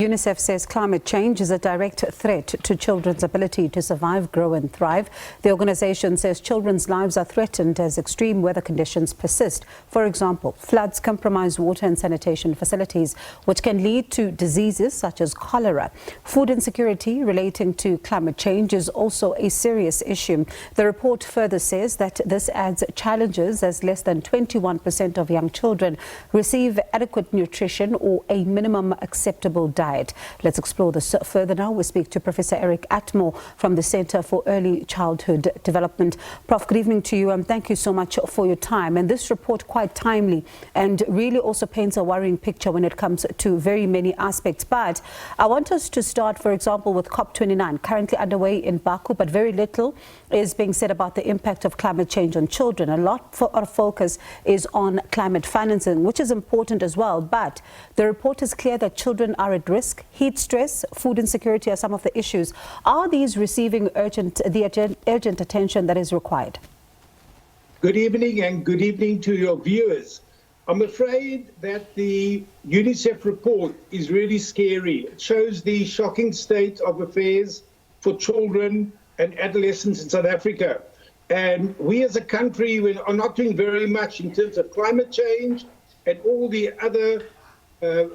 UNICEF says climate change is a direct threat to children's ability to survive, grow and thrive. The organization says children's lives are threatened as extreme weather conditions persist. For example, floods compromise water and sanitation facilities, which can lead to diseases such as cholera. Food insecurity relating to climate change is also a serious issue. The report further says that this adds challenges as less than 21% of young children receive adequate nutrition or a minimum acceptable diet. Let's explore this further now. We speak to Professor Eric Atmore from the Center for Early Childhood Development. Prof, good evening to you and thank you so much for your time. And this report quite timely and really also paints a worrying picture when it comes to very many aspects. But I want us to start, for example, with COP29, currently underway in Baku, but very little is being said about the impact of climate change on children. A lot of focus is on climate financing, which is important as well. But the report is clear that children are at risk. Heat stress, food insecurity are some of the issues. Are these receiving urgent attention that is required? Good evening and good evening to your viewers. I'm afraid that the UNICEF report is really scary. It shows the shocking state of affairs for children and adolescents in South Africa. And we as a country are not doing very much in terms of climate change and all the other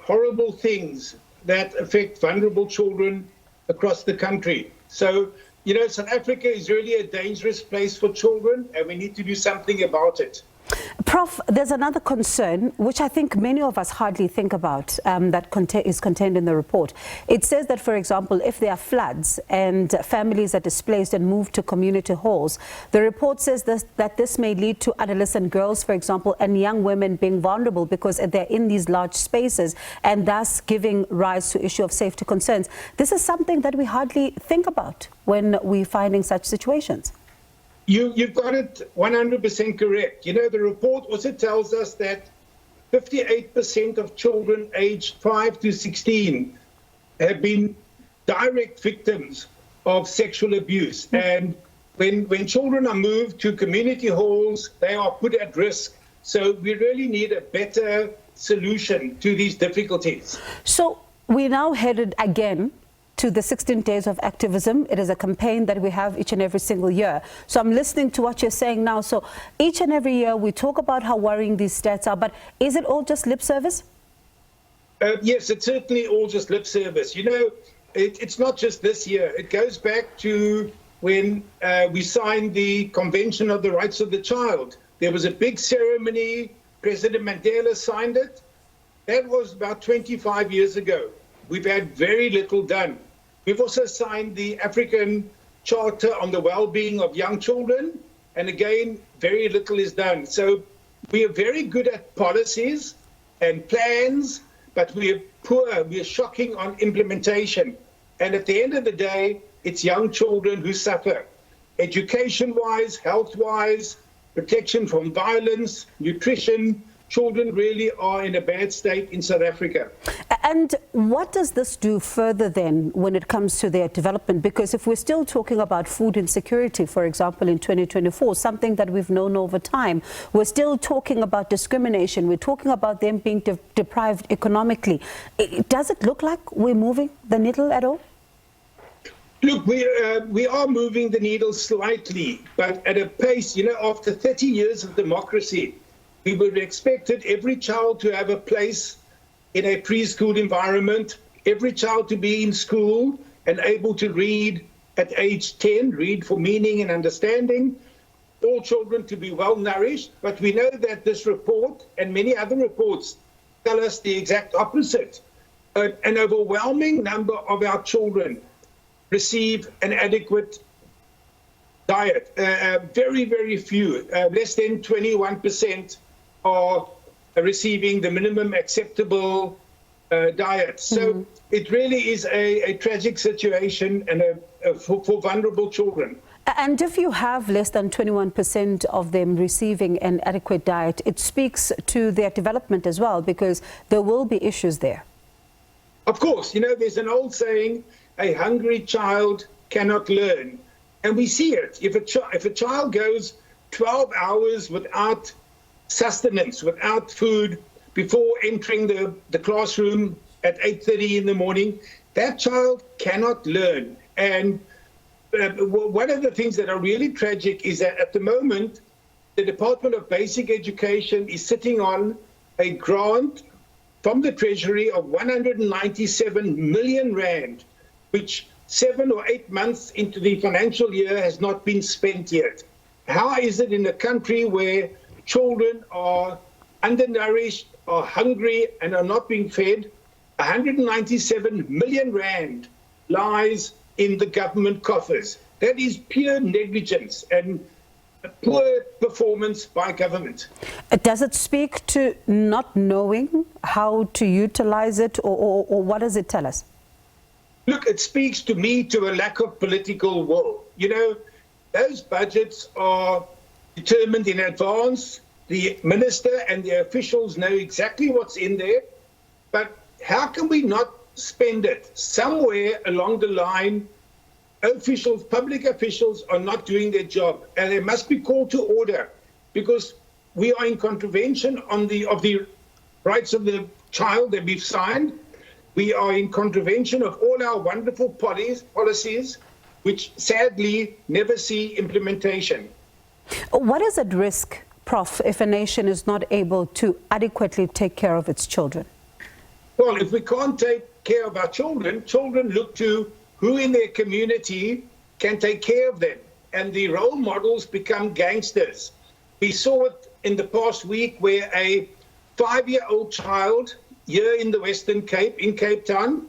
horrible things that affect vulnerable children across the country. So, you know, South Africa is really a dangerous place for children and we need to do something about it. Prof, there's another concern, which I think many of us hardly think about, that is contained in the report. It says that, for example, if there are floods and families are displaced and moved to community halls, the report says that this may lead to adolescent girls, for example, and young women being vulnerable because they're in these large spaces and thus giving rise to issue of safety concerns. This is something that we hardly think about when we're finding such situations. You've got it 100% correct. You know, the report also tells us that 58% of children aged 5 to 16 have been direct victims of sexual abuse. And when children are moved to community halls, they are put at risk. So we really need a better solution to these difficulties. So we're now headed again to the 16 days of activism. It is a campaign that we have each and every single year. So I'm listening to what you're saying now. So each and every year we talk about how worrying these stats are, but is it all just lip service? Yes, it's certainly all just lip service. You know, it's not just this year. It goes back to when we signed the Convention of the Rights of the Child. There was a big ceremony. President Mandela signed it. That was about 25 years ago. We've had very little done. We've also signed the African Charter on the Well-being of Young Children, and again, very little is done. So we are very good at policies and plans, but we are poor, we are shocking on implementation. And at the end of the day, it's young children who suffer. Education-wise, health-wise, protection from violence, nutrition, children really are in a bad state in South Africa. And what does this do further then when it comes to their development? Because if we're still talking about food insecurity, for example, in 2024, something that we've known over time, we're still talking about discrimination. We're talking about them being deprived economically. Does it look like we're moving the needle at all? Look, we are moving the needle slightly, but at a pace, you know, after 30 years of democracy, we would have expected every child to have a place in a preschool environment, every child to be in school and able to read at age 10, read for meaning and understanding, all children to be well nourished. But we know that this report and many other reports tell us the exact opposite. An overwhelming number of our children receive an adequate diet. Very, very few, less than 21% are receiving the minimum acceptable diet. So it really is a tragic situation and for vulnerable children. And if you have less than 21% of them receiving an adequate diet, it speaks to their development as well, because there will be issues there. Of course, you know, there's an old saying, a hungry child cannot learn. And we see it. If a child goes 12 hours without sustenance, without food, before entering the classroom at 8:30 in the morning, that child cannot learn. And one of the things that are really tragic is that at the moment, the Department of Basic Education is sitting on a grant from the Treasury of 197 million rand, which 7 or 8 months into the financial year has not been spent yet. How is it in a country where children are undernourished, are hungry, and are not being fed? 197 million rand lies in the government coffers. That is pure negligence and poor performance by government. Does it speak to not knowing how to utilize it, or what does it tell us? Look, it speaks to me to a lack of political will. You know, those budgets are determined in advance. The minister and the officials know exactly what's in there, but how can we not spend it? Somewhere along the line, officials, public officials are not doing their job, and they must be called to order, because we are in contravention of the rights of the child that we've signed. We are in contravention of all our wonderful policies, which sadly never see implementation. What is at risk, Prof, if a nation is not able to adequately take care of its children? Well, if we can't take care of our children, children look to who in their community can take care of them. And the role models become gangsters. We saw it in the past week where a 5-year-old child here in the Western Cape, in Cape Town,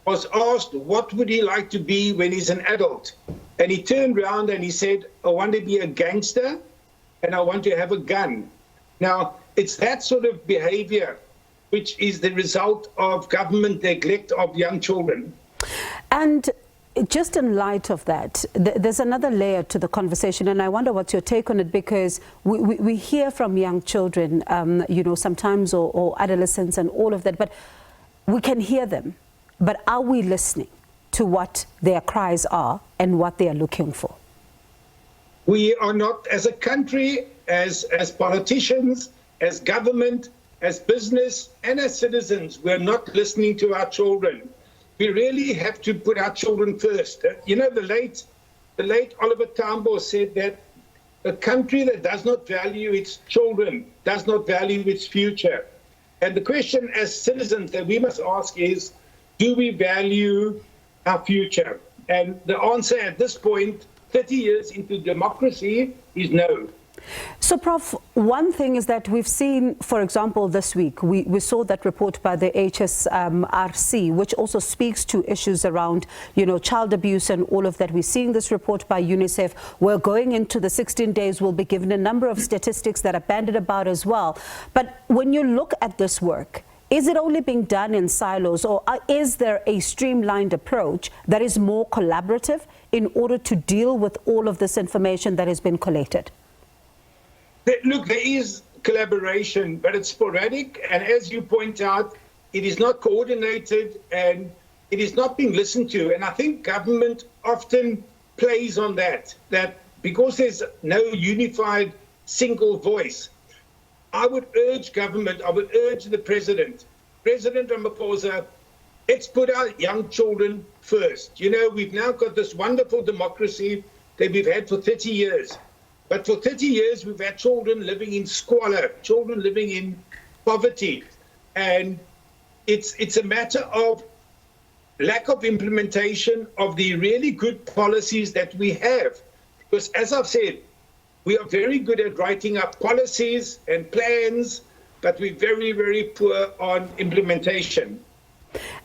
was asked what would he like to be when he's an adult. And he turned around and he said, I want to be a gangster and I want to have a gun. Now, it's that sort of behavior which is the result of government neglect of young children. And just in light of that, there's another layer to the conversation, and I wonder what's your take on it, because we hear from young children, you know, sometimes, or adolescents and all of that, but we can hear them. But are we listening to what their cries are and what they are looking for? We are not, as a country, as politicians, as government, as business, and as citizens, we're not listening to our children. We really have to put our children first. You know, the late Oliver Tambo said that a country that does not value its children does not value its future. And the question as citizens that we must ask is, do we value our future? And the answer at this point, 30 years into democracy, is no. So, Prof, one thing is that we've seen, for example, this week, we saw that report by the HSRC, which also speaks to issues around, you know, child abuse and all of that. We're seeing this report by UNICEF. We're going into the 16 days. We'll be given a number of statistics that are bandied about as well. But when you look at this work, is it only being done in silos, or is there a streamlined approach that is more collaborative in order to deal with all of this information that has been collated? Look, there is collaboration, but it's sporadic. And as you point out, it is not coordinated and it is not being listened to. And I think government often plays on that because there's no unified single voice. I would urge government, I would urge the President Ramaphosa, let's put our young children first. You know, we've now got this wonderful democracy that we've had for 30 years. But for 30 years, we've had children living in squalor, children living in poverty. And it's a matter of lack of implementation of the really good policies that we have. Because as I've said, we are very good at writing up policies and plans, but we're very, very poor on implementation.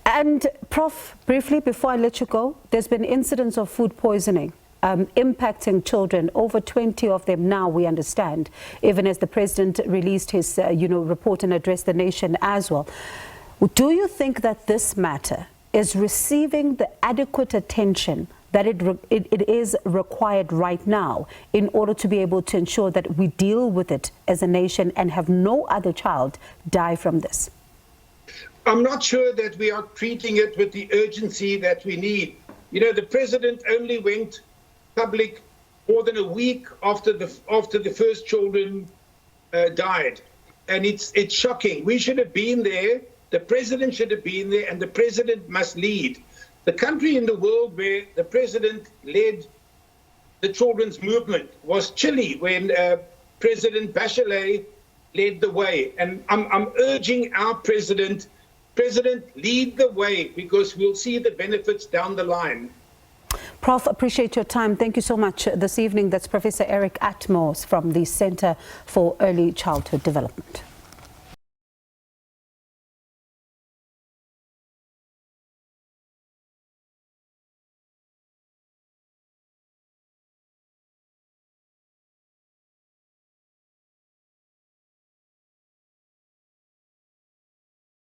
And Prof, briefly, before I let you go, there's been incidents of food poisoning impacting children, over 20 of them now, we understand, even as the President released his report and addressed the nation as well. Do you think that this matter is receiving the adequate attention that it is required right now in order to be able to ensure that we deal with it as a nation and have no other child die from this? I'm not sure that we are treating it with the urgency that we need. You know, the President only went public more than a week after the first children died, and it's shocking. We should have been there The president should have been there, and the president must lead. The country in the world where the president led the children's movement was Chile, when President Bachelet led the way. And I'm urging our president, lead the way, because we'll see the benefits down the line. Prof, appreciate your time. Thank you so much this evening. That's Professor Eric Atmore from the Centre for Early Childhood Development.